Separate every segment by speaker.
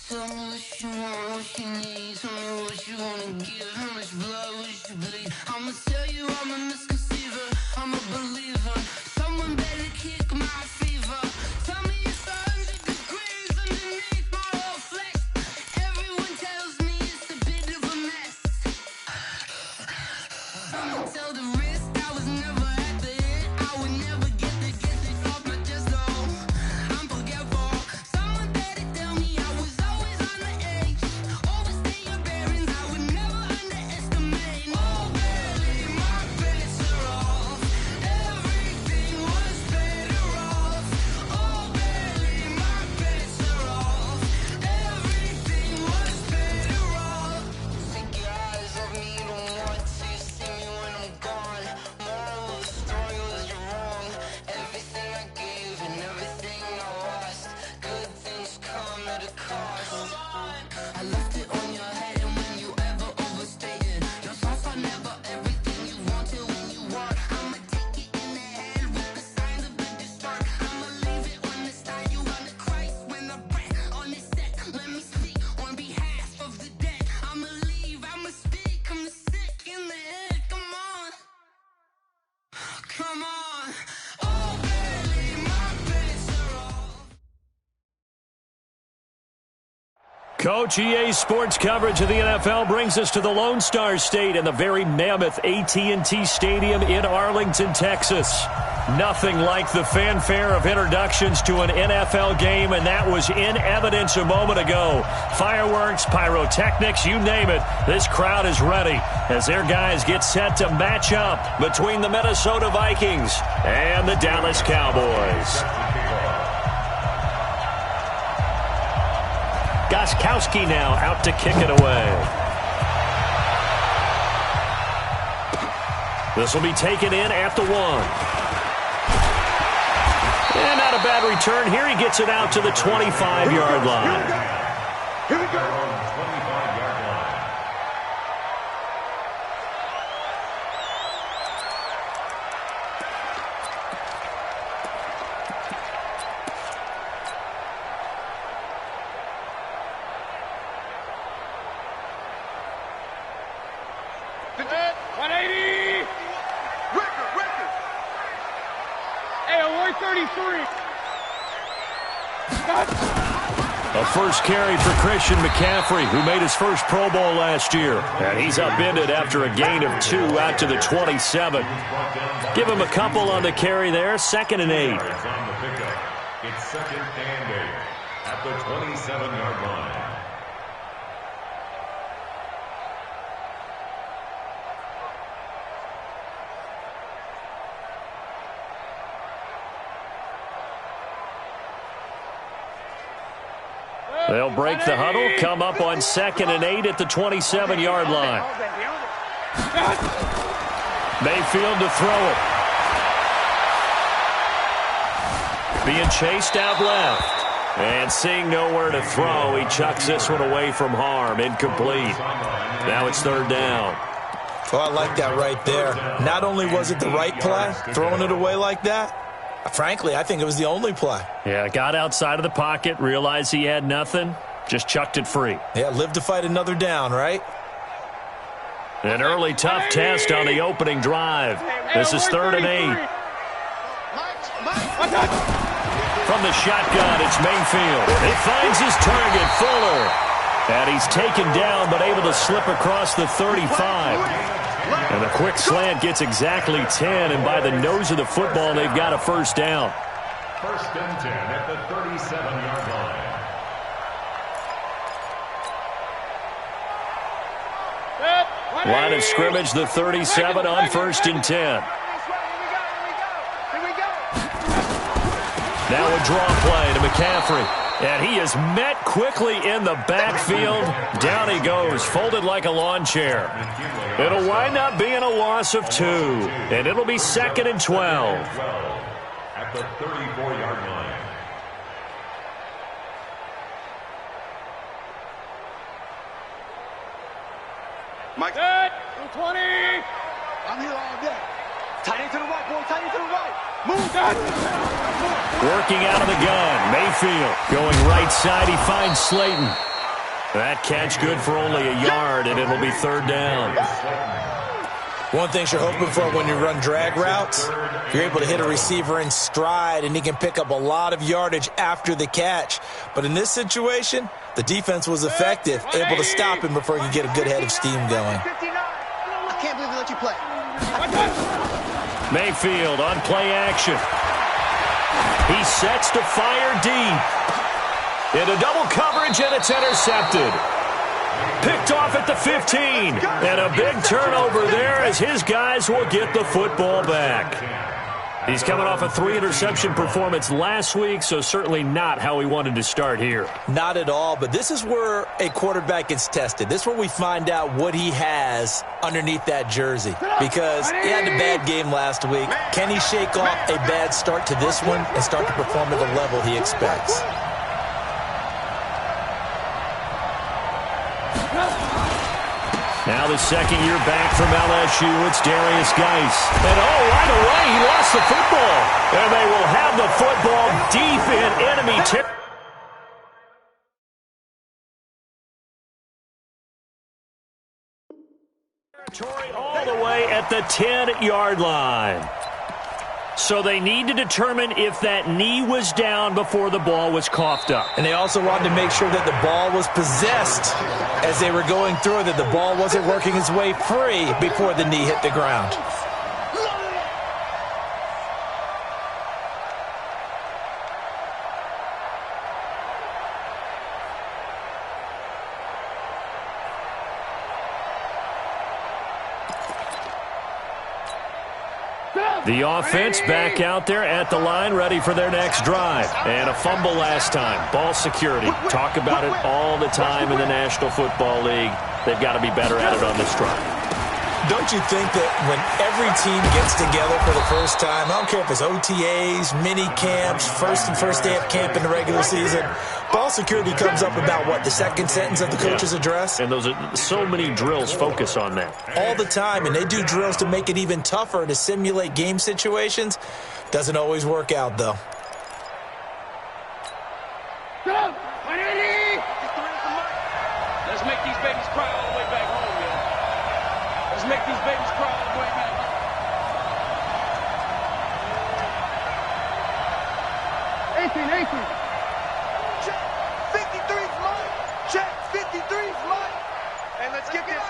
Speaker 1: Tell me what you want, what you need. Tell me what you wanna give. How much blood would you bleed? I'ma tell you I'm a misconceiver. I'm a believer. Someone better kick my fever. Tell me it's 100 degrees underneath my whole flesh. Everyone tells me it's a bit of a mess. I'ma tell the risk I was never at the end. I would never get it off my chest though. I'm forgetful. Someone better tell me I was always on the edge. Overstay your bearings, I would never underestimate. Oh barely, my bets are off. Everything was better off. Oh barely, my bets are off. Everything was better off. Take your eyes off me, don't want to see me when I'm gone. Moral of the story was you're wrong. Everything I gave and everything I lost. Good things come at a cost. I left it on your head, and when you ever overstated, your thoughts are never everything you wanted when you want. I'ma take it in the head with the signs of the distort. I'ma leave it on the side. You on the Christ when I breath on this set. Let me speak on behalf of the dead. I'ma leave, I'ma speak. I'm sick in the head. Come on, come on. Oh, barely my bets are off.
Speaker 2: Coach EA's sports coverage of the NFL brings us to the Lone Star State and the very mammoth AT&T Stadium in Arlington, Texas. Nothing like the fanfare of introductions to an NFL game, and that was in evidence a moment ago. Fireworks, pyrotechnics, you name it. This crowd is ready as their guys get set to match up between the Minnesota Vikings and the Dallas Cowboys. Gostkowski now out to kick it away. This will be taken in at the 1. And not a bad return here. He gets it out to the 25-yard line.
Speaker 3: Here we go. 25-yard line.
Speaker 2: A first carry for Christian McCaffrey, who made his first Pro Bowl last year. And he's upended after a gain of 2 out to the 27. Give him a couple on the carry there. 2nd and 8.
Speaker 3: It's 2nd and 8 at the 27-yard line.
Speaker 2: They'll break the huddle, come up on 2nd and 8 at the 27-yard line. Mayfield to throw it. Being chased out left. And seeing nowhere to throw, he chucks this one away from harm. Incomplete. Now it's 3rd down.
Speaker 4: Well, I like that right there. Not only was it the right play, throwing it away like that, frankly, I think it was the only play.
Speaker 2: Yeah, got outside of the pocket, realized he had nothing, just chucked it free.
Speaker 4: Yeah, live to fight another down, right?
Speaker 2: An early tough test on the opening drive. This is 3rd and 8. From the shotgun, it's Mayfield. He finds his target, Fuller. And he's taken down, but able to slip across the 35. And a quick slant gets exactly 10, and by the nose of the football, they've got a first down.
Speaker 3: 1st and 10 at the 37-yard line.
Speaker 2: Line of scrimmage, the 37 on 1st and 10. Now a draw play to McCaffrey. And he is met quickly in the backfield. Down he goes, folded like a lawn chair. It'll wind up being a loss of 2. And it'll be 2nd and 12.
Speaker 3: At the 34-yard line.
Speaker 5: Mike. 20. I'm here all day. Tight end to the right, boy. Tight end to the right. Move that.
Speaker 2: Working out of the gun. Mayfield going right side. He finds Slayton. That catch good for only a yard, and it'll be third down.
Speaker 4: One thing you're hoping for when you run drag routes, you're able to hit a receiver in stride, and he can pick up a lot of yardage after the catch. But in this situation, the defense was effective, able to stop him before he could get a good head of steam going.
Speaker 5: I can't believe they let you play.
Speaker 2: Mayfield on play action. He sets to fire deep. Into double coverage, and it's intercepted. Picked off at the 15. And a big turnover there as his guys will get the football back. He's coming off a 3-interception performance last week, so certainly not how he wanted to start here.
Speaker 4: Not at all, but this is where a quarterback gets tested. This is where we find out what he has underneath that jersey. Because he had a bad game last week. Can he shake off a bad start to this one and start to perform at the level he expects?
Speaker 2: Now the second year back from LSU, it's Darius Geis. And right away, he lost the football. And they will have the football deep in enemy territory all the way at the 10-yard line. So they need to determine if that knee was down before the ball was coughed up.
Speaker 4: And they also wanted to make sure that the ball was possessed as they were going through, that the ball wasn't working its way free before the knee hit the ground.
Speaker 2: The offense back out there at the line, ready for their next drive. And a fumble last time. Ball security. Talk about it all the time in the National Football League. They've got to be better at it on this drive.
Speaker 4: Don't you think that when every team gets together for the first time, I don't care if it's OTAs, mini camps, first day of camp in the regular season, ball security comes up about what, the second sentence of the coach's address?
Speaker 2: And those are so many drills focus on that.
Speaker 4: All the time, and they do drills to make it even tougher to simulate game situations. Doesn't always work out, though.
Speaker 6: Let's make these babies cry all the way back home, man. Let's make these babies cry all the way back home.
Speaker 5: Check, 53's mine. Check, 53's mine. And let's get this.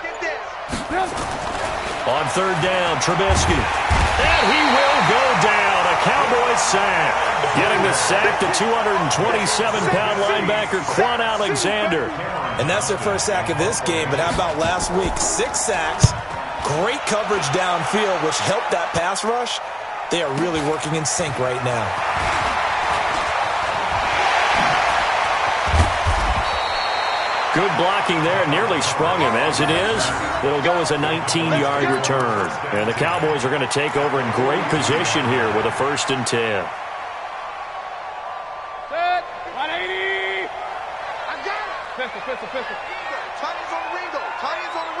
Speaker 2: On third down, Trubisky. And he will go down. A Cowboys sack. Getting the sack, the 227-pound linebacker, Quan Alexander.
Speaker 4: And that's their first sack of this game, but how about last week? 6 sacks, great coverage downfield, which helped that pass rush. They are really working in sync right now.
Speaker 2: Good blocking there, nearly sprung him. As it is, it'll go as a 19-yard return. And the Cowboys are going to take over in great position here with a 1st and 10.
Speaker 6: Pistol.
Speaker 5: Tony's on the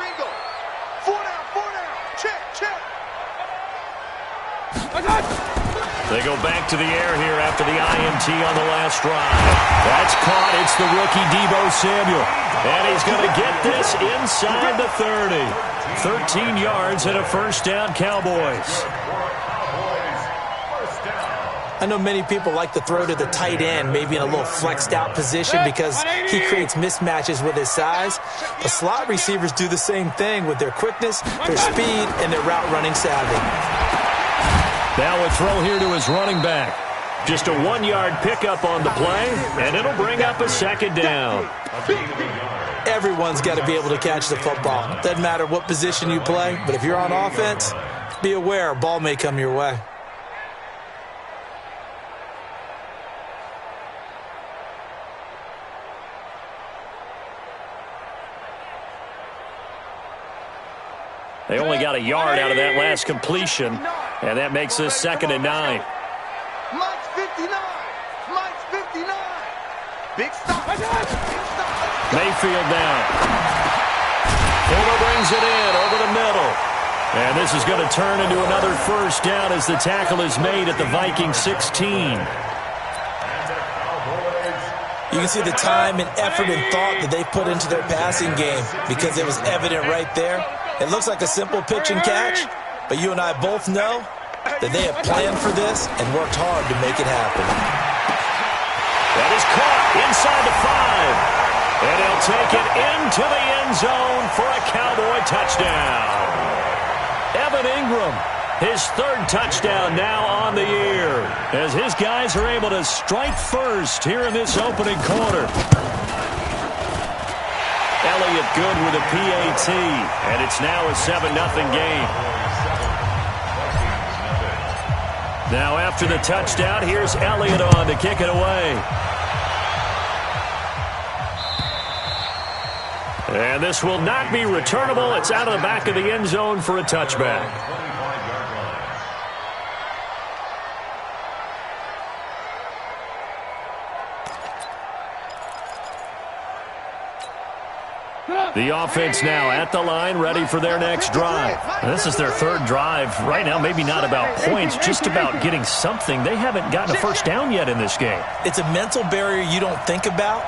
Speaker 5: Ringo. 4 down. Check.
Speaker 2: They go back to the air here after the INT on the last drive. That's caught. It's the rookie Deebo Samuel. And he's going to get this inside the 30. 13 yards and a 1st down, Cowboys.
Speaker 4: I know many people like to throw to the tight end, maybe in a little flexed out position because he creates mismatches with his size. The slot receivers do the same thing with their quickness, their speed, and their route running savvy.
Speaker 2: Now a throw here to his running back. Just a 1-yard pickup on the play, and it'll bring up a 2nd down.
Speaker 4: Everyone's got to be able to catch the football. Doesn't matter what position you play, but if you're on offense, be aware a ball may come your way.
Speaker 2: They only got a yard out of that last completion, and that makes this 2nd and 9.
Speaker 5: Mike's 59. Big stop.
Speaker 2: Mayfield down. Fuller brings it in over the middle. And this is going to turn into another 1st down as the tackle is made at the Viking 16.
Speaker 4: You can see the time and effort and thought that they put into their passing game because it was evident right there. It looks like a simple pitch and catch, but you and I both know that they have planned for this and worked hard to make it happen.
Speaker 2: That is caught inside the 5. And he'll take it into the end zone for a Cowboy touchdown. Evan Ingram, his 3rd touchdown now on the year, as his guys are able to strike first here in this opening quarter. Elliott good with a PAT, and it's now a 7-0 game. Now after the touchdown, here's Elliott on to kick it away. And this will not be returnable. It's out of the back of the end zone for a touchback. The offense now at the line, ready for their next drive. This is their 3rd drive. Right now, maybe not about points, just about getting something. They haven't gotten a first down yet in this game.
Speaker 4: It's a mental barrier you don't think about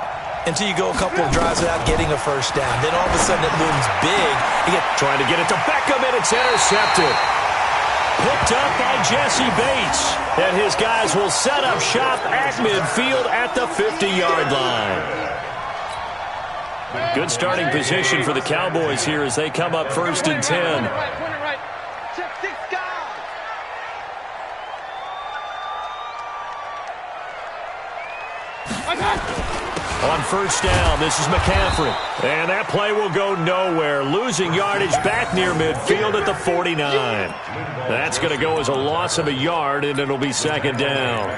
Speaker 4: until you go a couple of drives without getting a first down. Then all of a sudden it looms big.
Speaker 2: Trying to get it to Beckham, and it's intercepted. Picked up by Jesse Bates. And his guys will set up shop at midfield at the 50-yard line. Good starting position for the Cowboys here as they come up 1st and 10. On first down, this is McCaffrey. And that play will go nowhere. Losing yardage back near midfield at the 49. That's going to go as a loss of a yard, and it'll be 2nd down.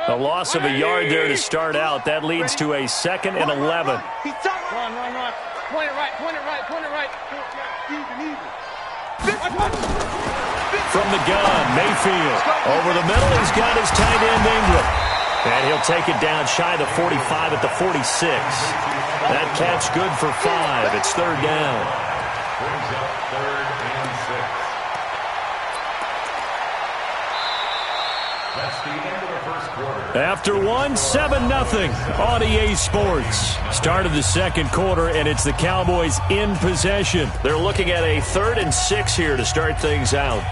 Speaker 2: A loss of a yard there to start out. That leads to a 2nd and 11.
Speaker 6: Run. Point it right.
Speaker 2: From the gun, Mayfield. Over the middle, he's got his tight end, Ingram. And he'll take it down shy of the 45 at the 46. That catch good for 5. It's 3rd down.
Speaker 3: Brings up 3rd and 6. That's the end of the first quarter.
Speaker 2: After 7-0 on EA Sports. Start of the 2nd quarter, and it's the Cowboys in possession. They're looking at a 3rd and 6 here to start things out.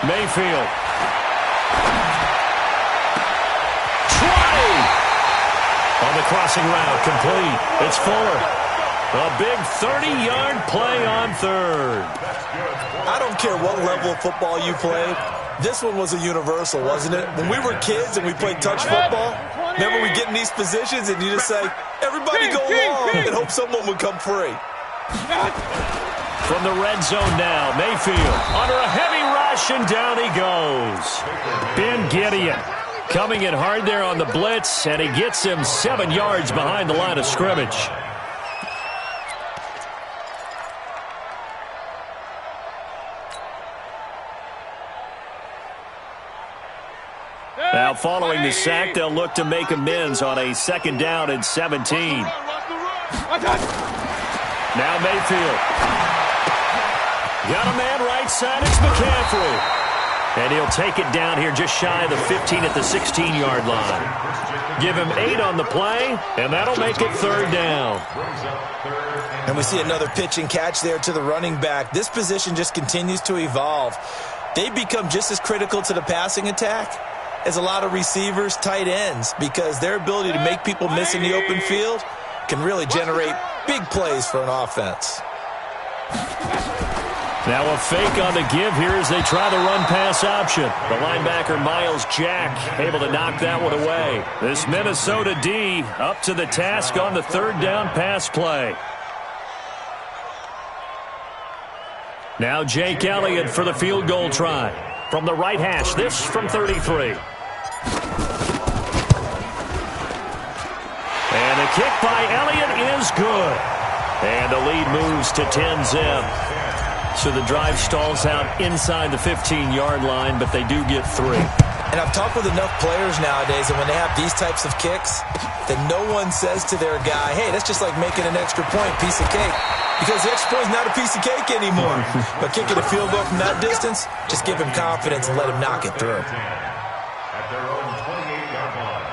Speaker 2: Mayfield. Try! On the crossing route, complete. It's Fuller. A big 30-yard play on 3rd.
Speaker 4: I don't care what level of football you played. This one was a universal, wasn't it? When we were kids and we played touch football, remember we get in these positions and you just say, everybody go long and hope someone would come free.
Speaker 2: From the red zone now, Mayfield under a heavy rush, and down he goes. Ben Gideon coming in hard there on the blitz, and he gets him 7 yards behind the line of scrimmage. Now following the sack, they'll look to make amends on a 2nd down and 17. Now Mayfield. Got a man right side, it's McCaffrey. And he'll take it down here just shy of the 15 at the 16-yard line. Give him 8 on the play, and that'll make it 3rd down.
Speaker 4: And we see another pitch and catch there to the running back. This position just continues to evolve. They become just as critical to the passing attack as a lot of receivers, tight ends, because their ability to make people miss in the open field can really generate big plays for an offense.
Speaker 2: Now a fake on the give here as they try the run-pass option. The linebacker, Miles Jack, able to knock that one away. This Minnesota D up to the task on the 3rd down pass play. Now Jake Elliott for the field goal try. From the right hash, this from 33. And the kick by Elliott is good. And the lead moves to 10-zip. So the drive stalls out inside the 15-yard line, but they do get 3.
Speaker 4: And I've talked with enough players nowadays that when they have these types of kicks, that no one says to their guy, hey, that's just like making an extra point, piece of cake. Because the extra point is not a piece of cake anymore. But kicking a field goal from that distance, just give him confidence and let him knock it through.
Speaker 3: At their own 28-yard line.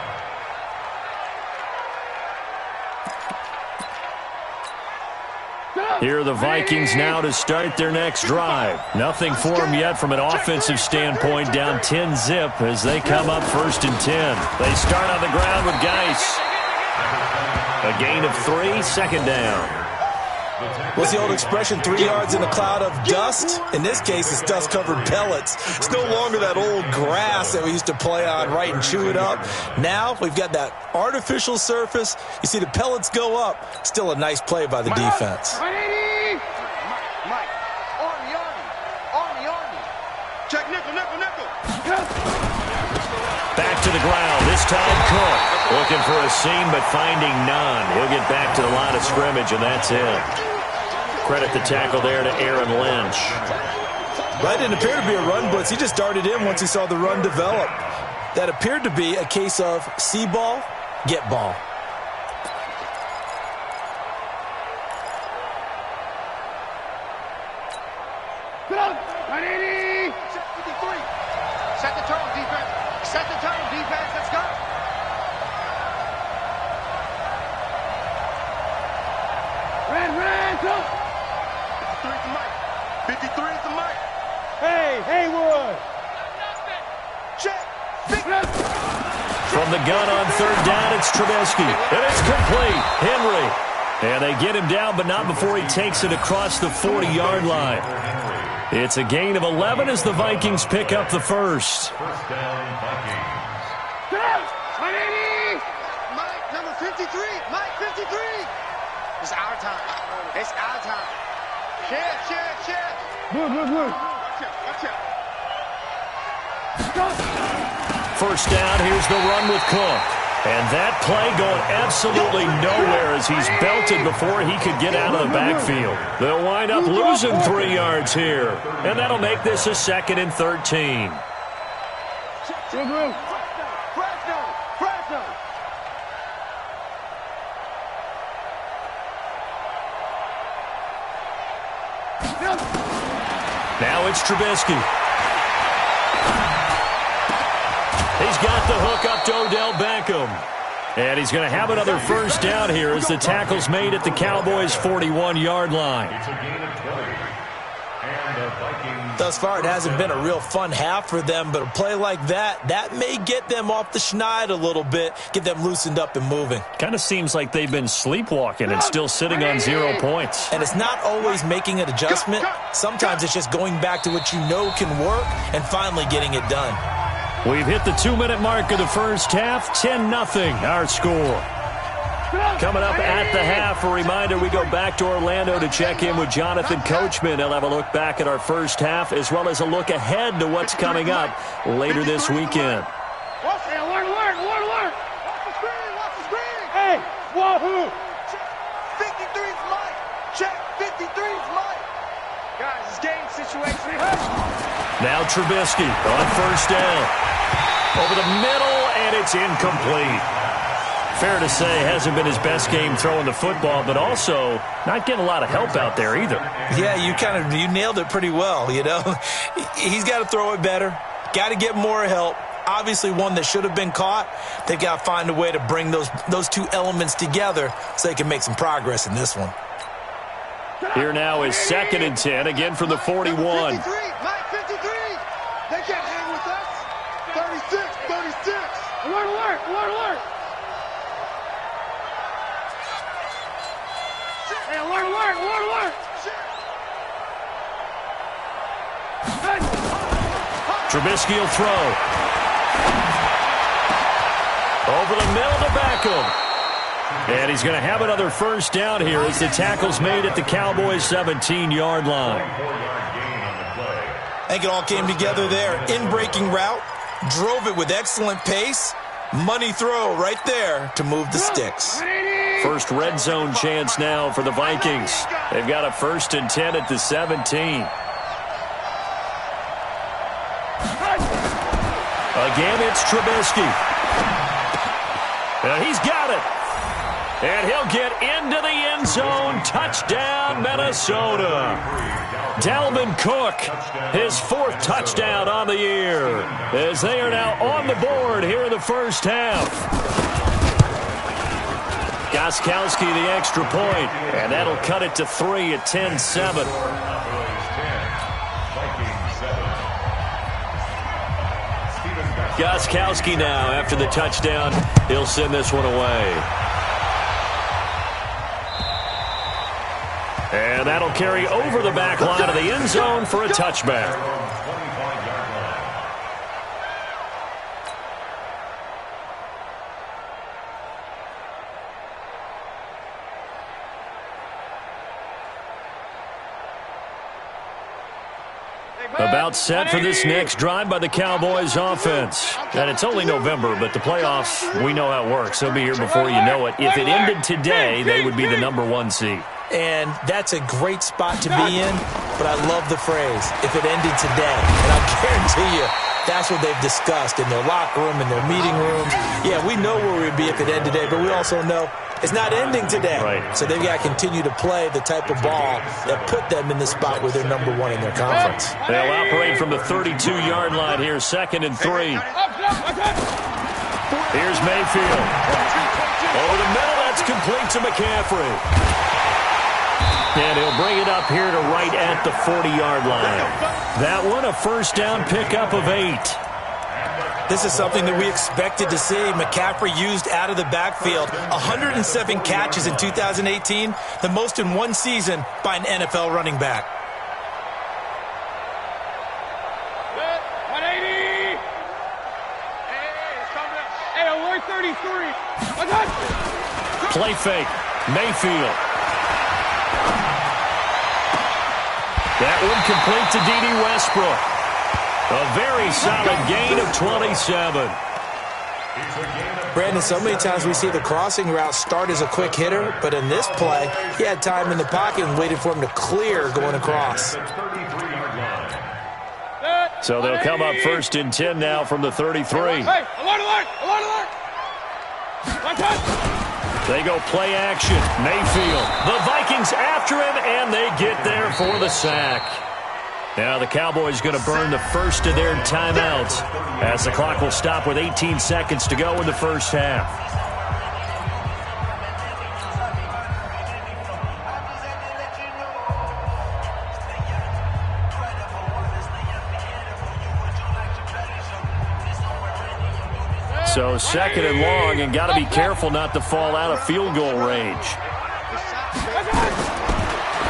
Speaker 2: Here are the Vikings now to start their next drive. Nothing for them yet from an offensive standpoint, down 10-zip as they come up 1st and 10. They start on the ground with Geis. A gain of 3, 2nd down.
Speaker 4: What's the old expression, 3 yards in a cloud of dust? In this case, it's dust-covered pellets. It's no longer that old grass that we used to play on, right, and chew it up. Now we've got that artificial surface. You see the pellets go up. Still a nice play by the defense.
Speaker 5: Mike, Army. Check nickel.
Speaker 2: Back to the ground. This time Cook looking for a seam but finding none. He'll get back to the line of scrimmage, and that's it. Credit the tackle there to Aaron Lynch.
Speaker 4: That didn't appear to be a run blitz. He just darted in once he saw the run develop. That appeared to be a case of see ball, get ball.
Speaker 5: Get up! 180! 53. Set the tone, defense. Set the tone, defense. Let's go. Red, go. 53 at the mic. 53 at the mic. Hey, Haywood. Check.
Speaker 2: From the gun on 3rd down, it's Trubisky. And it's complete. Henry. And they get him down, but not before he takes it across the 40-yard line. It's a gain of 11 as the Vikings pick up the first.
Speaker 3: First down, Vikings.
Speaker 5: Get out! 180! Mike, number 53. Mike, 53. It's our time. It's our time. Check. Good. Watch out.
Speaker 2: First down, here's the run with Cook. And that play going absolutely nowhere as he's belted before he could get out of the backfield. They'll wind up losing 3 yards here. And that'll make this a 2nd and 13.
Speaker 5: Fresno.
Speaker 2: Now it's Trubisky. He's got the hook up to Odell Beckham. And he's going to have another first down here as the tackle's made at the Cowboys' 41-yard line.
Speaker 3: It's a gain of 20. And the Vikings.
Speaker 4: Thus far, it hasn't been a real fun half for them, but a play like that may get them off the schneid a little bit, get them loosened up and moving.
Speaker 2: Kind of seems like they've been sleepwalking and still sitting on 0 points.
Speaker 4: And it's not always making an adjustment. Sometimes it's just going back to what you know can work and finally getting it done.
Speaker 2: We've hit the 2-minute mark of the first half. 10-0 our score. Coming up at the half, a reminder, we go back to Orlando to check in with Jonathan Coachman. He'll have a look back at our first half as well as a look ahead to what's coming up later this weekend.
Speaker 5: Alert. Watch the screen. Hey, wahoo. 53's Mike. Check, 53's Mike. Guys, it's game situation.
Speaker 2: Now Trubisky on first down. Over the middle, and it's incomplete. Fair to say, hasn't been his best game throwing the football, but also not getting a lot of help out there either.
Speaker 4: Yeah, you nailed it pretty well, you know. He's got to throw it better, got to get more help. Obviously one that should have been caught. They've got to find a way to bring those two elements together so they can make some progress in this one.
Speaker 2: Here now is 2nd and 10, again from the 41.
Speaker 5: Mike 53. They can't hang with us. 36. Alert. Hey, alert.
Speaker 2: Trubisky will throw. Over the middle to Beckham. And he's going to have another first down here as the tackle's made at the Cowboys' 17-yard line.
Speaker 4: I think it all came together there. In-breaking route, drove it with excellent pace. Money throw right there to move the sticks.
Speaker 2: First red zone chance now for the Vikings. They've got a 1st and 10 at the 17. Again, it's Trubisky. And he's got it. And he'll get into the end zone. Touchdown, Minnesota. Dalvin Cook, his 4th touchdown on the year, as they are now on the board here in the first half. Gostkowski the extra point, and that'll cut it to 3 at 10-7. Gostkowski now, after the touchdown, he'll send this one away. And that'll carry over the back line of the end zone for a touchback. About set for this next drive by the Cowboys offense. And it's only November, but the playoffs, we know how it works. They'll be here before you know it. If it ended today, they would be the #1 seed.
Speaker 4: And that's a great spot to be in, but I love the phrase, if it ended today. And I guarantee you, that's what they've discussed in their locker room, in their meeting rooms. Yeah, we know where we'd be if it ended today, but we also know it's not ending today.
Speaker 2: Right.
Speaker 4: So they've got to continue to play the type of ball that put them in the spot where they're #1 in their conference.
Speaker 2: They'll operate from the 32-yard line here, 2nd and 3. Here's Mayfield. Over the middle, that's complete to McCaffrey. And he'll bring it up here to right at the 40-yard line. That one, a first down pickup of 8.
Speaker 4: This is something that we expected to see. McCaffrey used out of the backfield. 107 catches in 2018, the most in one season by an NFL running back.
Speaker 6: 180. Hey, alert 33.
Speaker 2: Play fake. Mayfield. That one complete to D.D. Westbrook. A very solid gain of 27.
Speaker 4: Brandon, so many times we see the crossing route start as a quick hitter, but in this play, he had time in the pocket and waited for him to clear going across.
Speaker 2: So they'll come up 1st and 10 now from the 33.
Speaker 6: Hey, alert.
Speaker 2: They go play action. Mayfield. The Vikings after him, and they get there for the sack. Now the Cowboys going to burn the first of their timeouts as the clock will stop with 18 seconds to go in the first half. So 2nd and long, and got to be careful not to fall out of field goal range.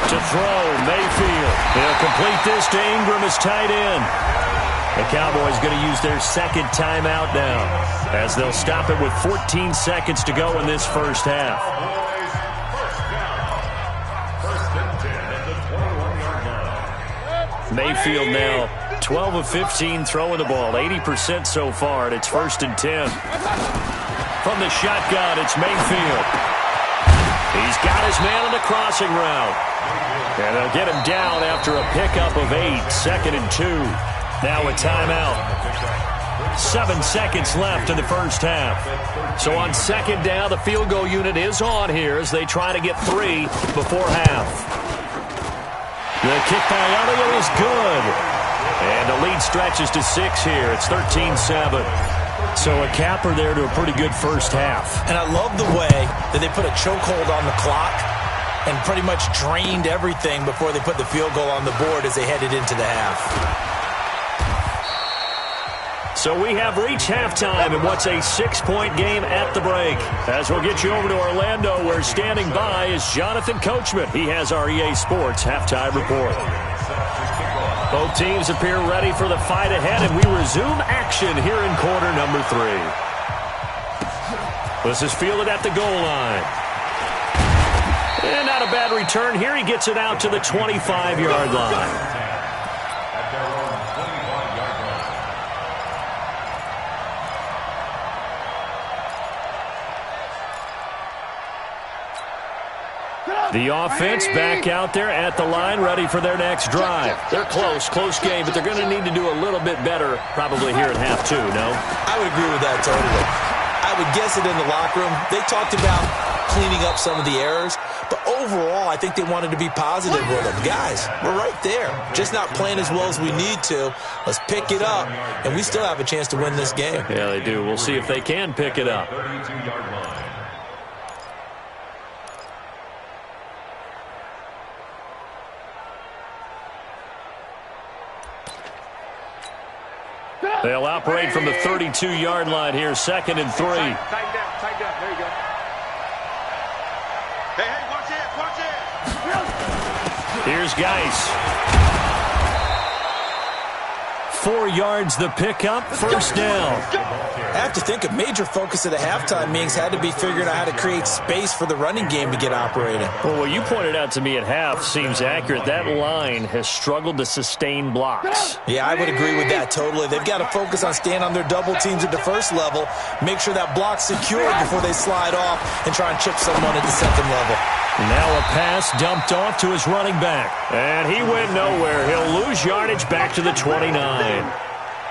Speaker 2: To throw, Mayfield. He'll complete this to Ingram as tight end. The Cowboys going to use their 2nd timeout now as they'll stop it with 14 seconds to go in this first half. Mayfield now 12 of 15 throwing the ball, 80% so far, and it's 1st and 10. From the shotgun, it's Mayfield. He's got his man on the crossing route. And they'll get him down after a pickup of 8, 2nd and 2. Now a timeout. 7 seconds left in the first half. So on 2nd down, the field goal unit is on here as they try to get 3 before half. The kick by Elliott is good. And the lead stretches to 6 here. It's 13-7. So a capper there to a pretty good first half.
Speaker 4: And I love the way that they put a chokehold on the clock and pretty much drained everything before they put the field goal on the board as they headed into the half.
Speaker 2: So we have reached halftime in what's a 6-point game at the break. As we'll get you over to Orlando, where standing by is Jonathan Coachman. He has our EA Sports halftime report. Both teams appear ready for the fight ahead, and we resume action here in quarter number 3. This is fielded at the goal line. And not a bad return here. He gets it out to the 25-yard line. The offense back out there at the line, ready for their next drive. They're close game, but they're going to need to do a little bit better probably here at half two, no?
Speaker 4: I would agree with that totally. I would guess it in the locker room. They talked about cleaning up some of the errors, but overall, I think they wanted to be positive with them. Guys, we're right there. Just not playing as well as we need to. Let's pick it up, and we still have a chance to win this game.
Speaker 2: Yeah, they do. We'll see if they can pick it up.
Speaker 3: 32-yard line.
Speaker 2: They'll operate from the 32-yard line here, 2nd and 3.
Speaker 6: Tighten down. There you go.
Speaker 5: Hey, watch it.
Speaker 2: Here's Geis. 4 yards the pickup, first down.
Speaker 4: I have to think a major focus of the halftime meetings had to be figuring out how to create space for the running game to get operating.
Speaker 2: Well, what you pointed out to me at half seems accurate. That line has struggled to sustain blocks.
Speaker 4: Yeah, I would agree with that totally. They've got to focus on staying on their double teams at the first level, make sure that block's secured before they slide off and try and chip someone at the second level.
Speaker 2: Now a pass dumped off to his running back. And he went nowhere. He'll lose yardage back to the 29.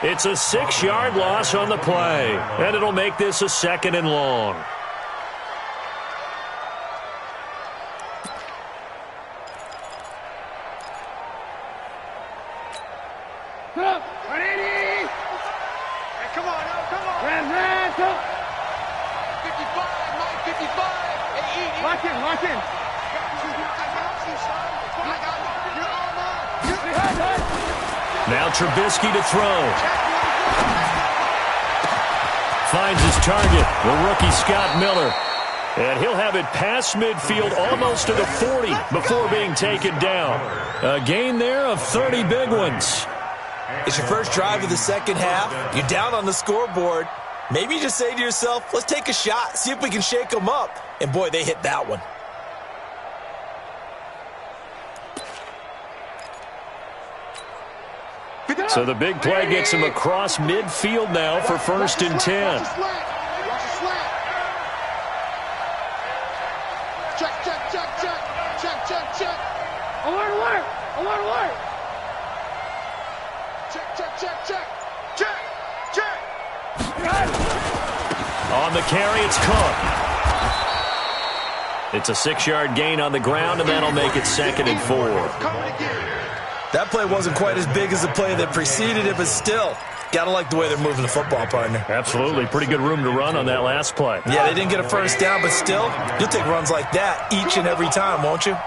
Speaker 2: It's a 6-yard loss on the play. And it'll make this a 2nd and long.
Speaker 5: Hey, come on. 55, Mike, 55. Watch him.
Speaker 2: Now Trubisky to throw. Finds his target, the rookie Scott Miller. And he'll have it past midfield almost to the 40 before being taken down. A gain there of 30 big ones.
Speaker 4: It's your first drive of the second half. You're down on the scoreboard. Maybe you just say to yourself, let's take a shot, see if we can shake them up. And boy, they hit that one.
Speaker 2: So the big play gets him across midfield now for 1st and 10.
Speaker 5: Check. Alert. Check.
Speaker 2: On the carry, it's Cook. It's a 6-yard gain on the ground, and that'll make it 2nd and 4.
Speaker 4: That play wasn't quite as big as the play that preceded it, but still, gotta like the way they're moving the football, partner.
Speaker 2: Absolutely. Pretty good room to run on that last play.
Speaker 4: Yeah, they didn't get a first down, but still, you'll take runs like that each and every time, won't you?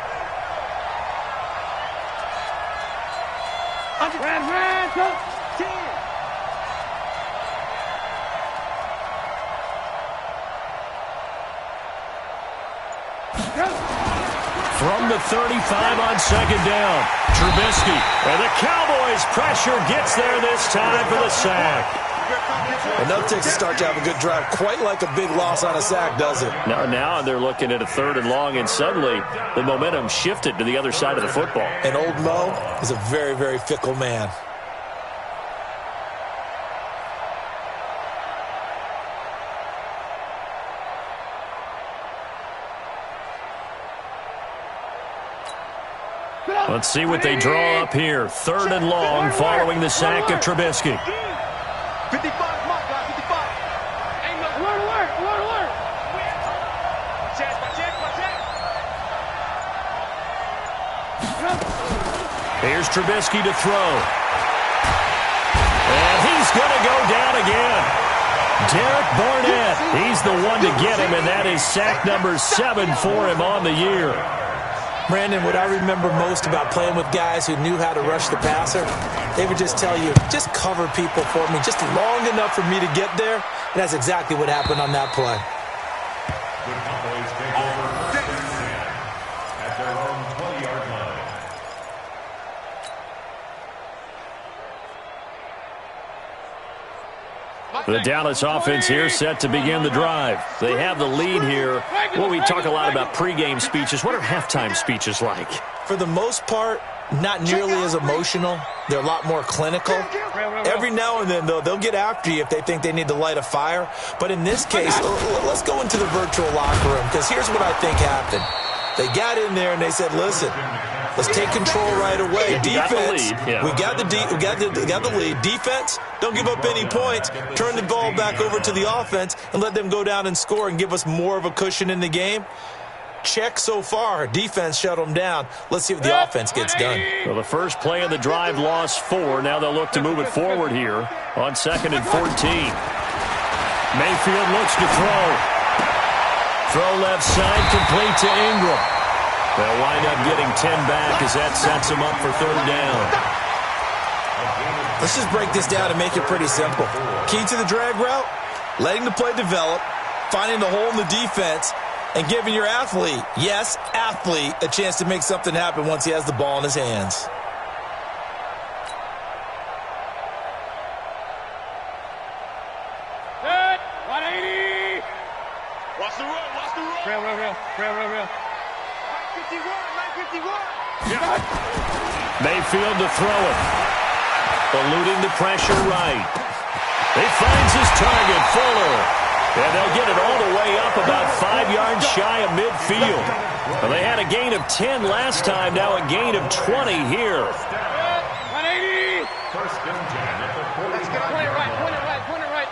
Speaker 2: From the 35 on 2nd down, Trubisky. And the Cowboys' pressure gets there this time for the sack.
Speaker 4: Enough takes to start to have a good drive. Quite like a big loss on a sack, does it?
Speaker 2: Now they're looking at a 3rd and long, and suddenly the momentum shifted to the other side of the football.
Speaker 4: And old Mo is a very, very fickle man.
Speaker 2: Let's see what they draw up here. 3rd and long following the sack of Trubisky.
Speaker 5: 55, Mike, 55. Alert. Check.
Speaker 2: Here's Trubisky to throw. And he's going to go down again. Derek Barnett, he's the one to get him, and that is sack number 7 for him on the year.
Speaker 4: Brandon, what I remember most about playing with guys who knew how to rush the passer, they would just tell you, just cover people for me, just long enough for me to get there. And that's exactly what happened on that play.
Speaker 3: The Cowboys take over at their own 20-yard line.
Speaker 2: The Dallas offense here set to begin the drive. They have the lead here. Well, we talk a lot about pregame speeches. What are halftime speeches like?
Speaker 4: For the most part, not nearly as emotional. They're a lot more clinical. Every now and then, though, they'll get after you if they think they need to light a fire. But in this case, let's go into the virtual locker room, because here's what I think happened. They got in there and they said, listen, let's take control right away. Defense, we got the lead. Defense, don't give up any points. Turn the ball back over to the offense and let them go down and score and give us more of a cushion in the game. Check so far. Defense shut them down. Let's see if the offense gets done.
Speaker 2: Well, the first play of the drive lost 4. Now they'll look to move it forward here on 2nd and 14. Mayfield looks to throw. Throw left side, complete to Ingram. They'll wind up getting 10 back as that sets them up for 3rd down.
Speaker 4: Let's just break this down and make it pretty simple. Key to the drag route, letting the play develop, finding the hole in the defense, and giving your athlete, yes, athlete, a chance to make something happen once he has the ball in his hands.
Speaker 6: Good. 180. Watch the run. Real.
Speaker 5: 951.
Speaker 2: Mayfield to throw it. Eluding the pressure right. He finds his target, Fuller. And they'll get it all the way up about 5 yards shy of midfield. Well, they had a gain of 10 last time, now a gain of 20 here.
Speaker 6: 180.
Speaker 3: First and 10 at the 45.
Speaker 6: Point it right.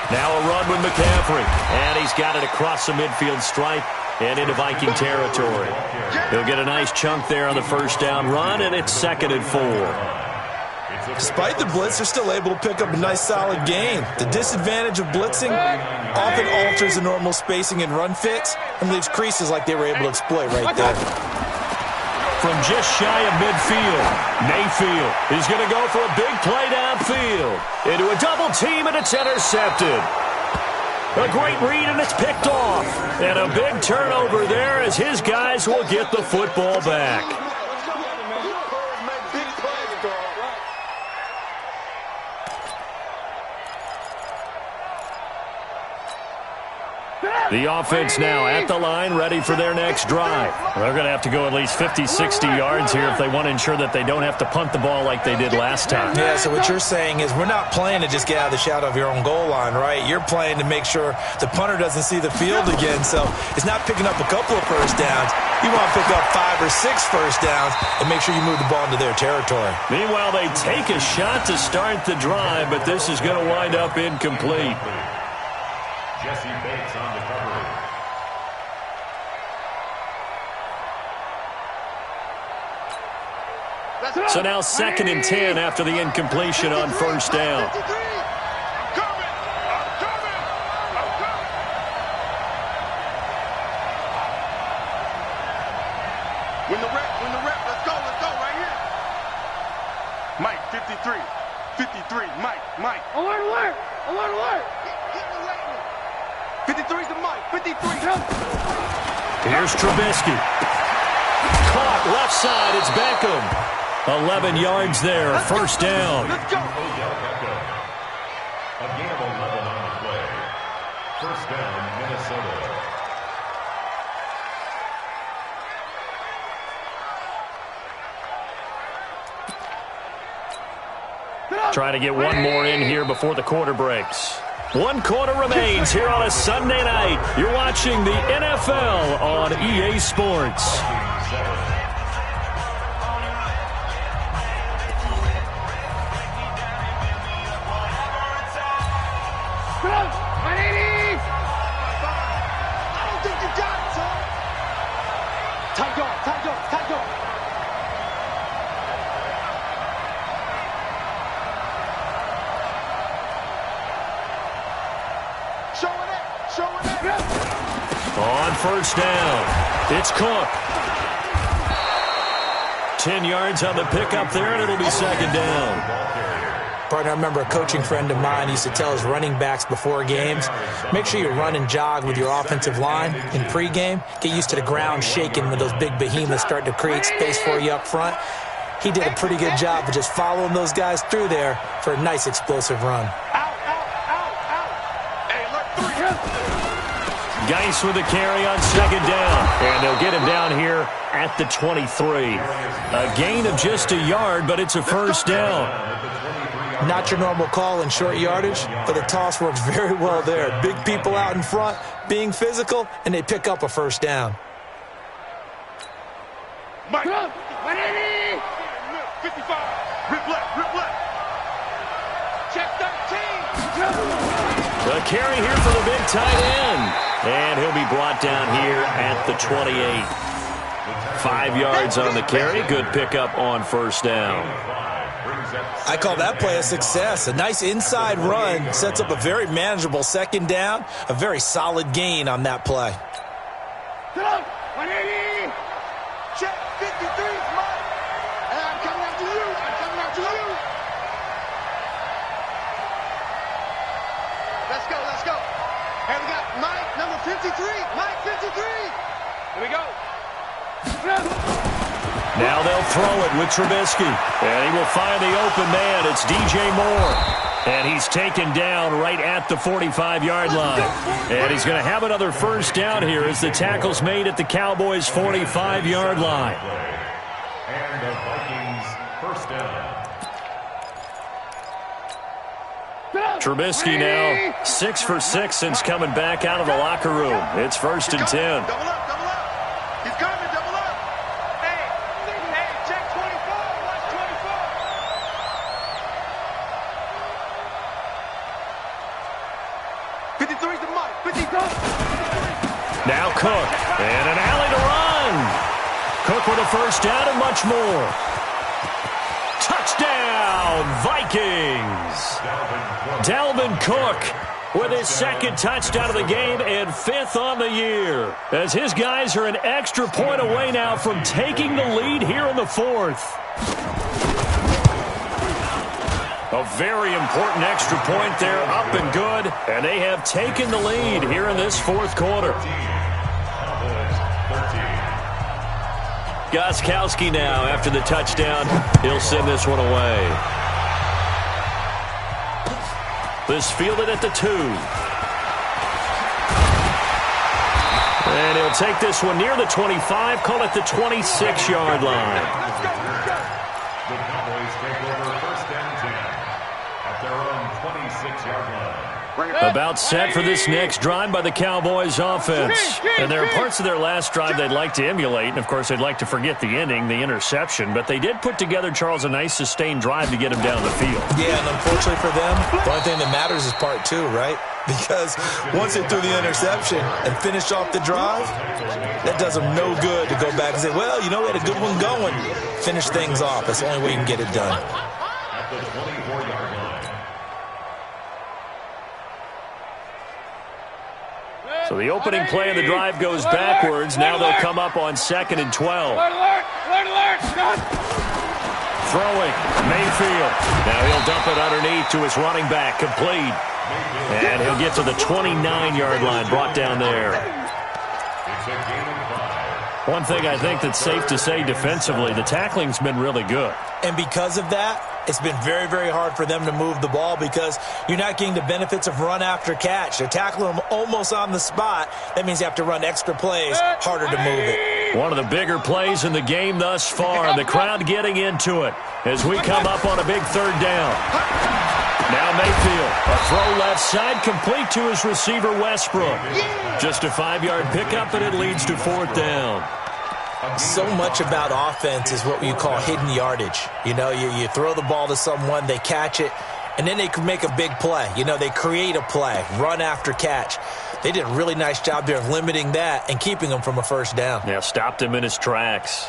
Speaker 2: Now a run with McCaffrey. And he's got it across the midfield stripe and into Viking territory. He'll get a nice chunk there on the first down run, and it's 2nd and 4.
Speaker 4: Despite the blitz, they're still able to pick up a nice solid gain. The disadvantage of blitzing often alters the normal spacing and run fits and leaves creases like they were able to exploit right there.
Speaker 2: From just shy of midfield, Mayfield is going to go for a big play downfield. Into a double team, and it's intercepted. A great read, and it's picked off. And a big turnover there as his guys will get the football back. The offense now at the line, ready for their next drive. They're going to have to go at least 50, 60 yards here if they want to ensure that they don't have to punt the ball like they did last time.
Speaker 4: Yeah, so what you're saying is we're not playing to just get out of the shadow of your own goal line, right? You're playing to make sure the punter doesn't see the field again. So it's not picking up a couple of first downs. You want to pick up 5 or 6 first downs and make sure you move the ball into their territory.
Speaker 2: Meanwhile, they take a shot to start the drive, but this is going to wind up incomplete.
Speaker 3: Jesse Bates on the coverage.
Speaker 2: So now 2nd and 10 after the incompletion on first down.
Speaker 5: Win the rep, let's go right here. Mike, 53, Mike.
Speaker 6: Alert.
Speaker 5: 53's the Mike, 53.
Speaker 2: Here's Trubisky. Caught left side, it's Beckham. 11 yards there, first down.
Speaker 5: Let's go.
Speaker 3: A gain of 11 on the play. First down, Minnesota.
Speaker 2: Try to get one more in here before the quarter breaks. 1 quarter remains here on a Sunday night. You're watching the NFL on EA Sports.
Speaker 5: Tight dog. Showing it.
Speaker 2: On first down, it's Cook. 10 yards on the pickup there, and it'll be 2nd down.
Speaker 4: Partner, I remember a coaching friend of mine used to tell his running backs before games, make sure you run and jog with your offensive line in pregame. Get used to the ground shaking when those big behemoths start to create space for you up front. He did a pretty good job of just following those guys through there for a nice explosive run.
Speaker 5: Out. Hey, look, 3.
Speaker 2: Geis with a carry on 2nd down. And they'll get him down here at the 23. A gain of just a yard, but it's a first down.
Speaker 4: Not your normal call in short yardage, but the toss works very well there. Big people out in front, being physical, and they pick up a first down.
Speaker 5: Mike, 180. 55. Rip left. Check 13.
Speaker 2: The carry here for the big tight end. And he'll be brought down here at the 28. 5 yards on the carry. Good pickup on first down.
Speaker 4: I call that play a success. A nice inside run sets up a very manageable second down. A very solid gain on that play.
Speaker 5: 180. Check 53 is mine. And I'm coming after you. Let's go. And we got Mike, number 53. Mike, 53. Here we go.
Speaker 2: Now they'll throw it with Trubisky. And he will find the open man. It's DJ Moore. And he's taken down right at the 45-yard line. And he's going to have another first down here as the tackle's made at the Cowboys' 45-yard line.
Speaker 3: And the Vikings first down.
Speaker 2: Trubisky now 6 for 6 since coming back out of the locker room. It's 1st and 10.
Speaker 5: Double up. He's coming, double up. Hey, check 24. Watch 24. 53's the Mike. 53.
Speaker 2: Now Cook. And an alley to run. Cook with a first down and much more. Touchdown, Vikings. Dalvin Cook with his second touchdown of the game and 5th on the year. As his guys are an extra point away now from taking the lead here in the 4th. A very important extra point there, up and good. And they have taken the lead here in this 4th quarter. Gostkowski now after the touchdown. He'll send this one away. This fielded at the 2. And he'll take this one near the 25, call it the 26-yard line.
Speaker 3: The Cowboys take over 1st and 10 at their own 26-yard line.
Speaker 2: About set for this next drive by the Cowboys offense. And there are parts of their last drive they'd like to emulate. And, of course, they'd like to forget the ending, the interception. But they did put together, Charles, a nice sustained drive to get him down the field.
Speaker 4: Yeah, and unfortunately for them, the only thing that matters is part 2, right? Because once they threw the interception and finished off the drive, that does them no good to go back and say, well, you know, we had a good one going. Finish things off. That's the only way you can get it done.
Speaker 3: At the 24-yard line.
Speaker 2: So the opening play of the drive goes backwards. Now they'll come up on 2nd and 12.
Speaker 5: Alert.
Speaker 2: Throwing, Mayfield. Now he'll dump it underneath to his running back, complete. And he'll get to the 29-yard line, brought down there.
Speaker 3: It's a game of 5.
Speaker 2: One thing I think that's safe to say defensively, the tackling's been really good.
Speaker 4: And because of that, it's been very, very hard for them to move the ball because you're not getting the benefits of run after catch. They're tackling them almost on the spot. That means you have to run extra plays, harder to move it.
Speaker 2: One of the bigger plays in the game thus far. The crowd getting into it as we come up on a big 3rd down. Now Mayfield, a throw left side, complete to his receiver Westbrook. Just a 5-yard pickup, and it leads to 4th down.
Speaker 4: So much about offense is what you call hidden yardage. You know, you throw the ball to someone, they catch it, and then they can make a big play. You know, they create a play, run after catch. They did a really nice job there of limiting that and keeping him from a first down.
Speaker 2: Yeah, stopped him in his tracks.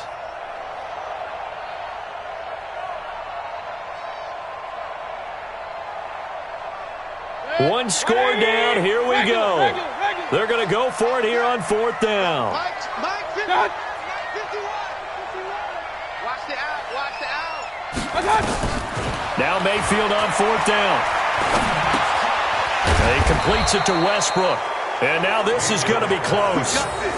Speaker 2: One score down. Here we go. They're going to go for it here on 4th down.
Speaker 5: Mike 50. 51. Watch the out.
Speaker 2: Now Mayfield on 4th down. He completes it to Westbrook. And now this is going to be close.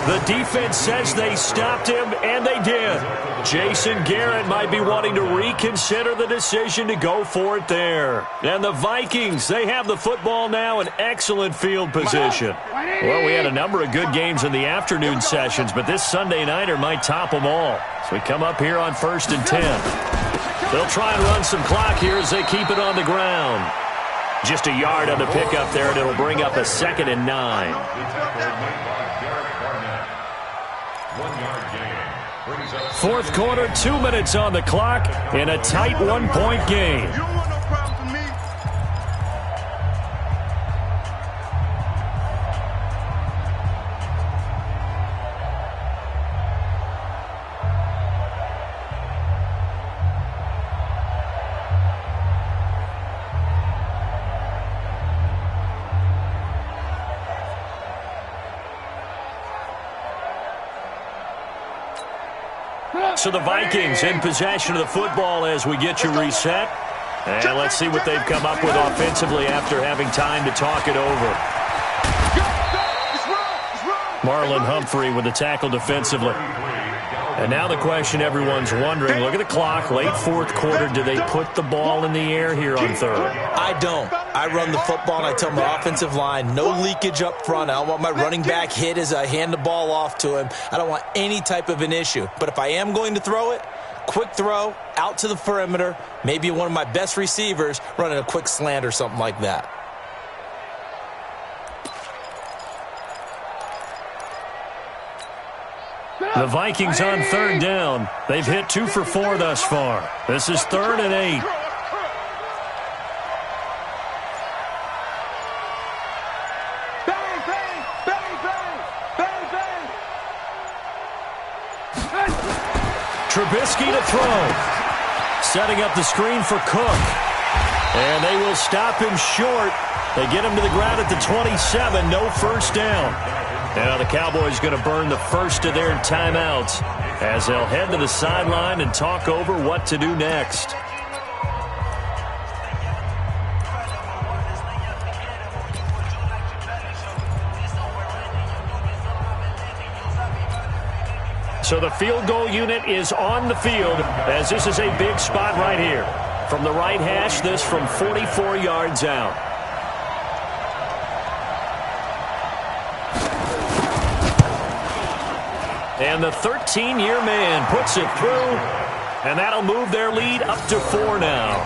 Speaker 2: The defense says they stopped him, and they did. Jason Garrett might be wanting to reconsider the decision to go for it there. And the Vikings, they have the football now in excellent field position. Well, we had a number of good games in the afternoon sessions, but this Sunday nighter might top them all. So we come up here on 1st and 10. They'll try and run some clock here as they keep it on the ground. Just a yard on the pickup there, and it'll bring up a 2nd and 9. Fourth quarter, 2 minutes on the clock in a tight 1-point game.
Speaker 5: You don't want no problem for me.
Speaker 2: So the Vikings in possession of the football as we get you reset. And let's see what they've come up with offensively after having time to talk it over. Marlon Humphrey with the tackle defensively. And now the question everyone's wondering, look at the clock, late fourth quarter, do they put the ball in the air here on third?
Speaker 4: I don't. I run the football, and I tell my offensive line, no leakage up front. I don't want my running back hit as I hand the ball off to him. I don't want any type of an issue. But if I am going to throw it, quick throw, out to the perimeter, maybe one of my best receivers running a quick slant or something like that.
Speaker 2: The Vikings on third down. They've hit 2 for 4 thus far. This is 3rd and 8.
Speaker 5: Bang, bang, bang, bang, bang, bang.
Speaker 2: Trubisky to throw. Setting up the screen for Cook. And they will stop him short. They get him to the ground at the 27. No first down. Now the Cowboys going to burn the first of their timeouts as they'll head to the sideline and talk over what to do next. So the field goal unit is on the field as this is a big spot right here. From the right hash, this from 44 yards out. And the 13-year man puts it through, and that'll move their lead up to 4 now.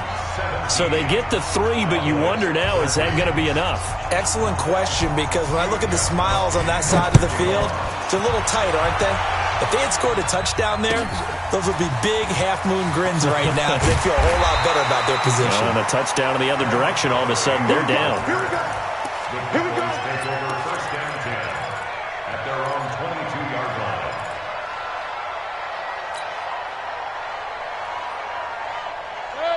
Speaker 2: So they get to 3, but you wonder now, is that going to be enough?
Speaker 4: Excellent question, because when I look at the smiles on that side of the field, they're a little tight, aren't they? If they had scored a touchdown there, those would be big half-moon grins right now. They feel a whole lot better about their position.
Speaker 2: And a touchdown in the other direction, all of a sudden they're down.
Speaker 3: The Cowboys take over first down 10 at their own 22-yard line.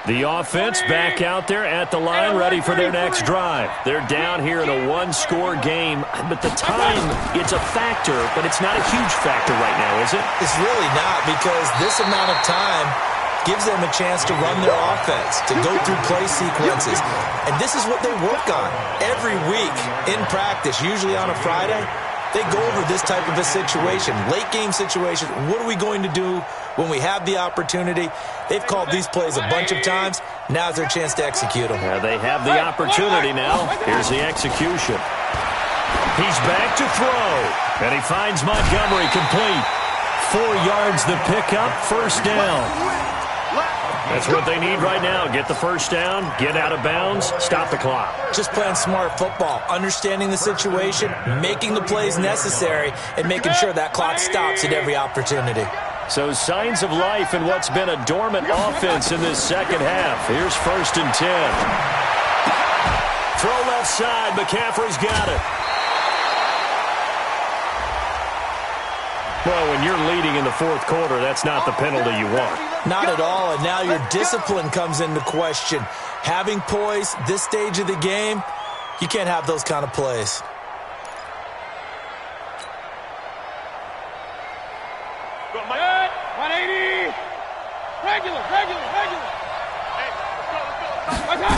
Speaker 2: The offense back out there at the line, ready for their next drive. They're down here in a one-score game, but the time, it's a factor, but it's not a huge factor right now, is it?
Speaker 4: It's really not, because this amount of time gives them a chance to run their offense, to go through play sequences. And this is what they work on every week in practice, usually on a Friday. They go over this type of a situation, late game situation. What are we going to do when we have the opportunity? They've called these plays a bunch of times. Now's their chance to execute them.
Speaker 2: Yeah, they have the opportunity now. Here's the execution. He's back to throw, and he finds Montgomery complete. 4 yards the pickup, first down. That's what they need right now. Get the first down, get out of bounds, stop the clock.
Speaker 4: Just playing smart football, understanding the situation, making the plays necessary, and making sure that clock stops at every opportunity.
Speaker 2: So signs of life in what's been a dormant offense in this second half. Here's 1st and 10. Throw left side, McCaffrey's got it. Well, when you're leading in the fourth quarter, that's not the penalty you want.
Speaker 4: Not at all, and now your discipline comes into question. Having poise this stage of the game, you can't have those kind of plays.
Speaker 6: Go, Mike. 180. Regular. Hey, let's go.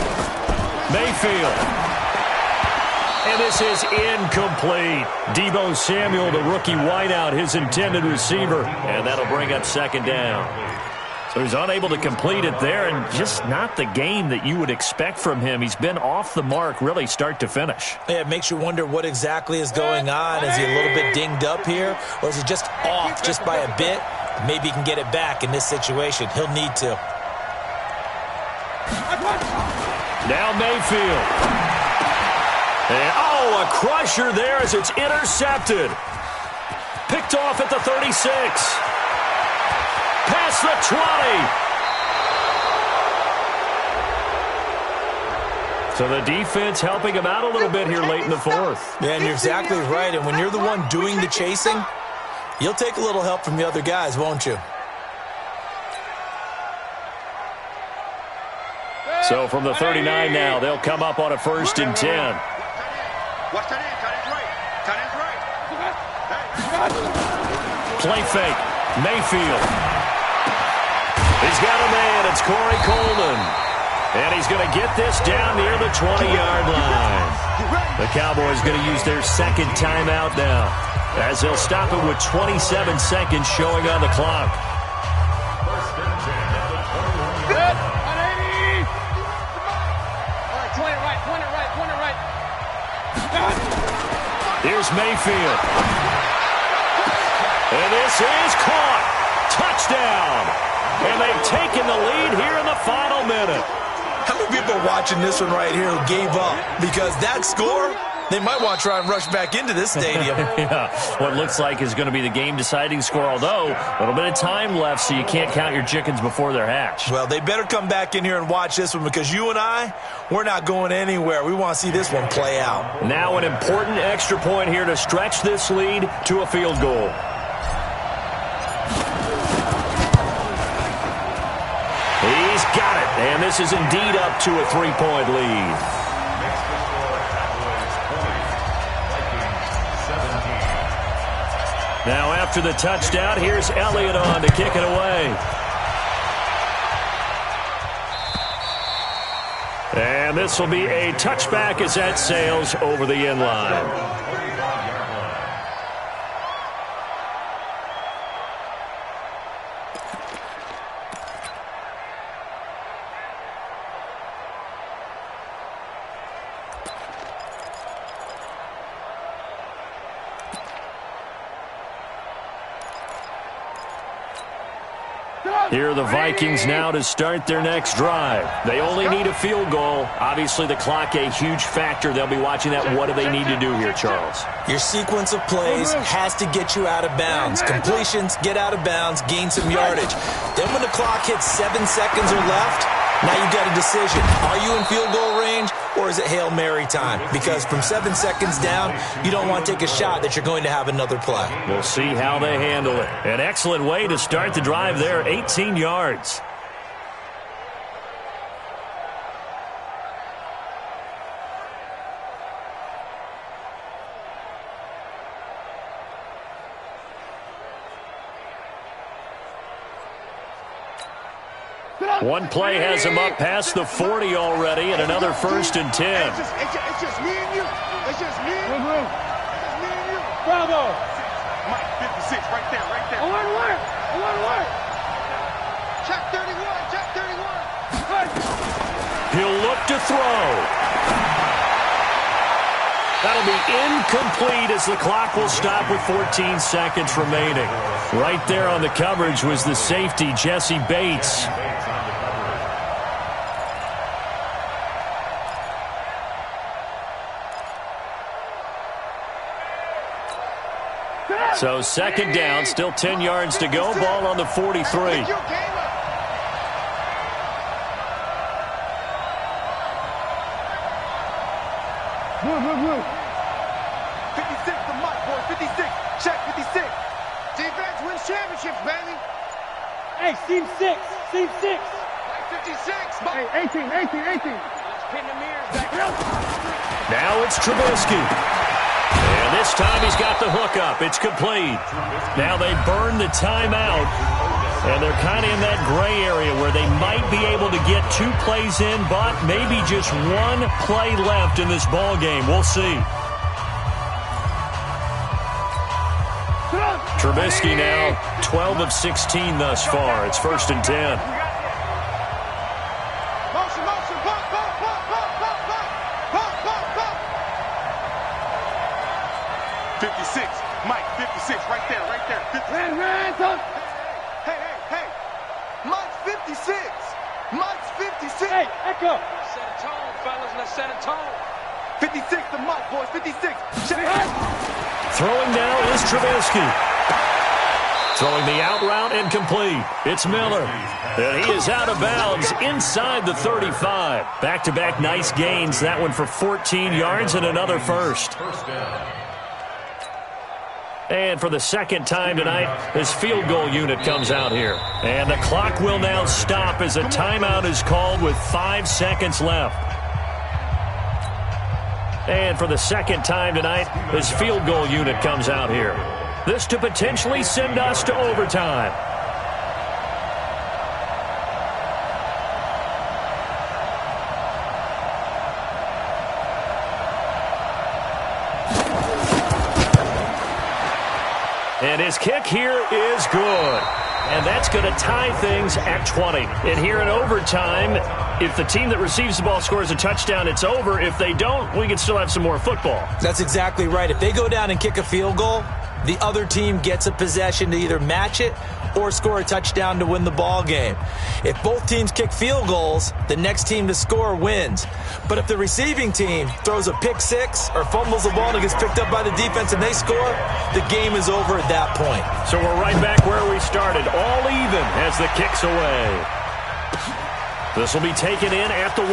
Speaker 2: Mayfield. And this is incomplete. Deebo Samuel, the rookie wideout, his intended receiver. And that'll bring up second down. So he's unable to complete it there, and just not the game that you would expect from him. He's been off the mark really start to finish.
Speaker 4: Yeah, it makes you wonder what exactly is going on. Is he a little bit dinged up here, or is he just off just by a bit? Maybe he can get it back in this situation. He'll need to.
Speaker 2: Now Mayfield. And, a crusher there as it's intercepted. Picked off at the 36. Past the 20. So the defense helping him out a little bit here late in the fourth.
Speaker 4: Yeah, and you're exactly right. And when you're the one doing the chasing, you'll take a little help from the other guys, won't you?
Speaker 2: So from the 39 now, they'll come up on a 1st and 10.
Speaker 5: Watch that in. Tight end's right.
Speaker 2: Play fake. Mayfield. He's got a man. It's Corey Coleman. And he's going to get this down near the 20-yard line. The Cowboys going to use their second timeout now, as they'll stop it with 27 seconds showing on the clock.
Speaker 3: First and 10 at the 21.
Speaker 6: Good. 180. All right, point it right.
Speaker 2: Here's Mayfield. And this is caught. Touchdown. And they've taken the lead here in the final minute.
Speaker 4: How many people watching this one right here who gave up? Because that score, they might want to try and rush back into this stadium.
Speaker 2: Yeah, what looks like is going to be the game-deciding score, although a little bit of time left, so you can't count your chickens before they're hatched.
Speaker 4: Well, they better come back in here and watch this one, because you and I, we're not going anywhere. We want to see this one play out.
Speaker 2: Now an important extra point here to stretch this lead to a field goal. He's got it, and this is indeed up to a 3-point lead.
Speaker 3: Next to score, Cowboys 20, Vikings 17.
Speaker 2: Now after the touchdown, here's Elliott on to kick it away. And this will be a touchback as that sails over the end line.
Speaker 3: 35-yard line.
Speaker 2: Here are the Vikings now to start their next drive. They only need a field goal. Obviously, the clock a huge factor. They'll be watching that. What do they need to do here, Charles?
Speaker 4: Your sequence of plays has to get you out of bounds. Completions, get out of bounds, gain some yardage. Then when the clock hits 7 seconds or left, now you've got a decision. Are you in field goal range, or is it Hail Mary time? Because from 7 seconds down, you don't want to take a shot that you're going to have another play.
Speaker 2: We'll see how they handle it. An excellent way to start the drive there, 18 yards. One play has him up past the 40 already, and another 1st and 10.
Speaker 5: It's just me and you. It's just me and you. It's me and you.
Speaker 6: Bravo.
Speaker 5: Mike, 56, right there.
Speaker 6: I want to work.
Speaker 5: Check 31.
Speaker 2: He'll look to throw. That'll be incomplete as the clock will stop with 14 seconds remaining. Right there on the coverage was the safety, Jesse Bates. So second down, still 10 yards to go. Ball on the 43.
Speaker 5: Pick your game up.
Speaker 6: Good.
Speaker 5: 56 to Mike, boy. 56. Check 56. Defense wins championships, baby.
Speaker 6: Hey, Team 6.
Speaker 5: Mike 56. Mike.
Speaker 6: Hey, 18.
Speaker 5: Pin the mirrors back up.
Speaker 2: Now it's Trubisky. And this time he's got the hook up. It's complete. Now they burn the timeout. And they're kind of in that gray area where they might be able to get 2 plays in, but maybe just 1 play left in this ball game. We'll see. Trubisky now 12 of 16 thus far. It's 1st and 10.
Speaker 5: Motion. Pump. 56. Mike, 56. Right there. 56.
Speaker 6: Ran.
Speaker 5: Hey. Mike's 56. Mike's 56.
Speaker 6: Hey, Echo. Let's set a tone, fellas. Let's set a tone.
Speaker 5: 56, the mark, boys. 56.
Speaker 2: Throwing now is Trubisky. Throwing the out route incomplete. It's Miller. And he is out of bounds inside the 35. Back-to-back nice gains. That one for 14 yards and another first. And for the second time tonight, this field goal unit comes out here. And the clock will now stop as a timeout is called with 5 seconds left. And for the second time tonight, this field goal unit comes out here. This to potentially send us to overtime. And his kick here is good. And that's going to tie things at 20. And here in overtime, if the team that receives the ball scores a touchdown, it's over. If they don't, we can still have some more football.
Speaker 4: That's exactly right. If they go down and kick a field goal, the other team gets a possession to either match it or score a touchdown to win the ball game. If both teams kick field goals, the next team to score wins. But if the receiving team throws a pick six or fumbles the ball and it gets picked up by the defense and they score, the game is over at that point.
Speaker 2: So we're right back where we started, all even as the kick's away. This will be taken in at the 1.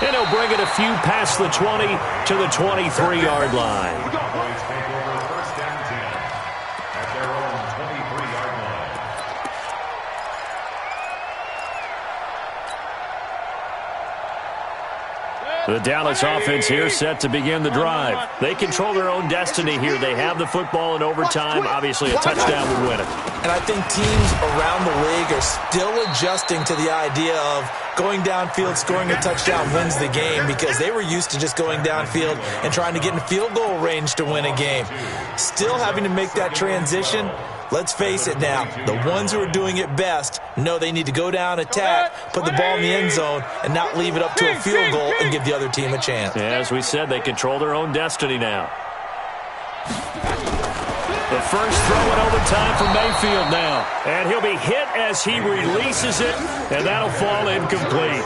Speaker 2: And he'll bring it a few past the 20 to the 23-yard line. The Dallas offense here set to begin the drive. They control their own destiny here. They have the football in overtime. Obviously, a touchdown would win it.
Speaker 4: And I think teams around the league are still adjusting to the idea of going downfield, scoring a touchdown wins the game, because they were used to just going downfield and trying to get in field goal range to win a game. Still having to make that transition. Let's face it now, the ones who are doing it best know they need to go down, attack, put the ball in the end zone, and not leave it up to a field goal and give the other team a chance.
Speaker 2: Yeah, as we said, they control their own destiny now. The first throw in overtime for Mayfield now. And he'll be hit as he releases it, and that'll fall incomplete.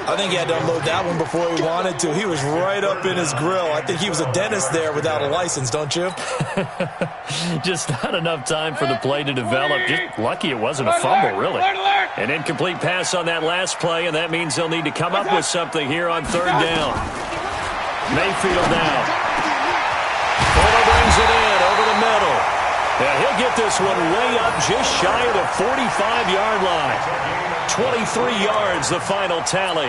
Speaker 4: I think he had to unload that one before he wanted to. He was right up in his grill. I think he was a dentist there without a license, don't you?
Speaker 2: Just not enough time for the play to develop. Just lucky it wasn't a fumble, really. An incomplete pass on that last play, and that means they'll need to come up with something here on third down. Mayfield now. Fuller brings it in over the middle. And he'll get this one way up just shy of the 45-yard line. 23 yards, the final tally.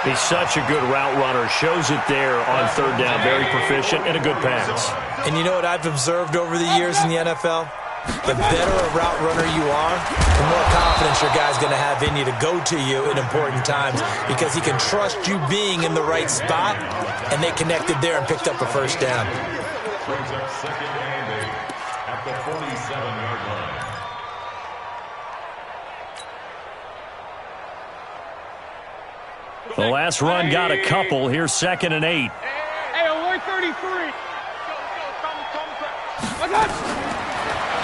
Speaker 2: He's such a good route runner. Shows it there on third down. Very proficient and a good pass.
Speaker 4: And you know what I've observed over the years in the NFL? The better a route runner you are, the more confidence your guy's going to have in you to go to you in important times, because he can trust you being in the right spot, and they connected there and picked up a first down.
Speaker 3: Brings up second and 8 at the 47-yard line.
Speaker 2: The last run got a couple. Here's second and 8.
Speaker 6: Hey, 133.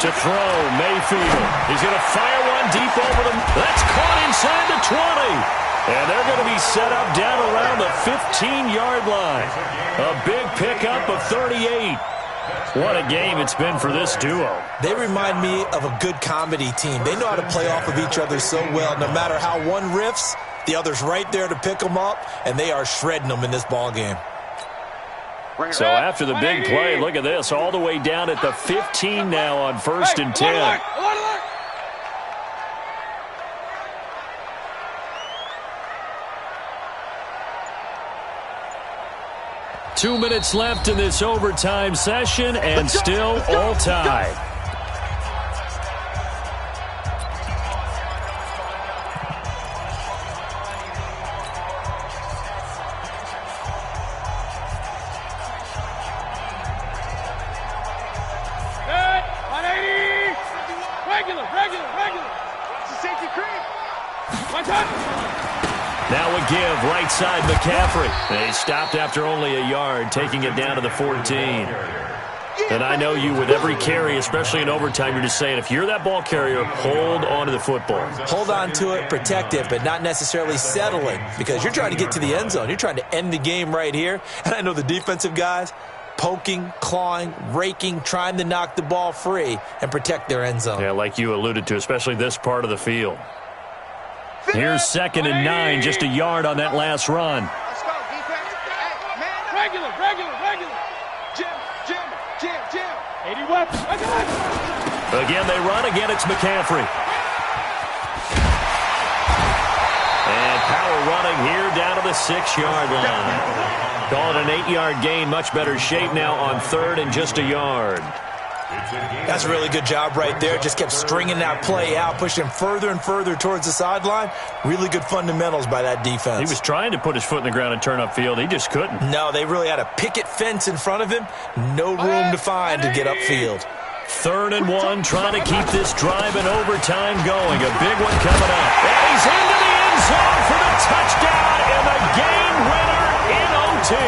Speaker 2: To throw, Mayfield. He's going to fire one deep over them. That's caught inside the 20. And they're going to be set up down around the 15-yard line. A big pickup of 38. What a game it's been for this duo.
Speaker 4: They remind me of a good comedy team. They know how to play off of each other so well. No matter how one riffs, the other's right there to pick them up, and they are shredding them in this ball game.
Speaker 2: So after the big play, look at this, all the way down at the 15 now on 1st and 10. 2 minutes left in this overtime session, and still all tied. Now a give, right side McCaffrey. They stopped after only a yard, taking it down to the 14. And I know you, with every carry, especially in overtime, you're just saying, if you're that ball carrier, hold on to the football.
Speaker 4: Hold on to it, protect it, but not necessarily settle it, because you're trying to get to the end zone. You're trying to end the game right here. And I know the defensive guys, poking, clawing, raking, trying to knock the ball free and protect their end zone.
Speaker 2: Yeah, like you alluded to, especially this part of the field. Here's 2nd and 9, just a yard on that last run.
Speaker 5: Let's go, defense. Hey, man.
Speaker 6: Regular. Jim. 80 weapons.
Speaker 2: Again, they run. Again, it's McCaffrey. And power running here down to the 6-yard line. Call it an 8-yard gain. Much better shape now on 3rd and just a yard.
Speaker 4: That's a really good job right there. Just kept stringing that play out, pushing further and further towards the sideline. Really good fundamentals by that defense.
Speaker 2: He was trying to put his foot in the ground and turn upfield. He just couldn't.
Speaker 4: No, they really had a picket fence in front of him. No room to find to get upfield.
Speaker 2: 3rd and 1, trying to keep this drive in overtime going. A big one coming up. And he's into the end zone for the touchdown and the game winner in OT.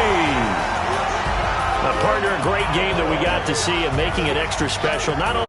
Speaker 2: Partner, a great game that we got to see and making it extra special. Not only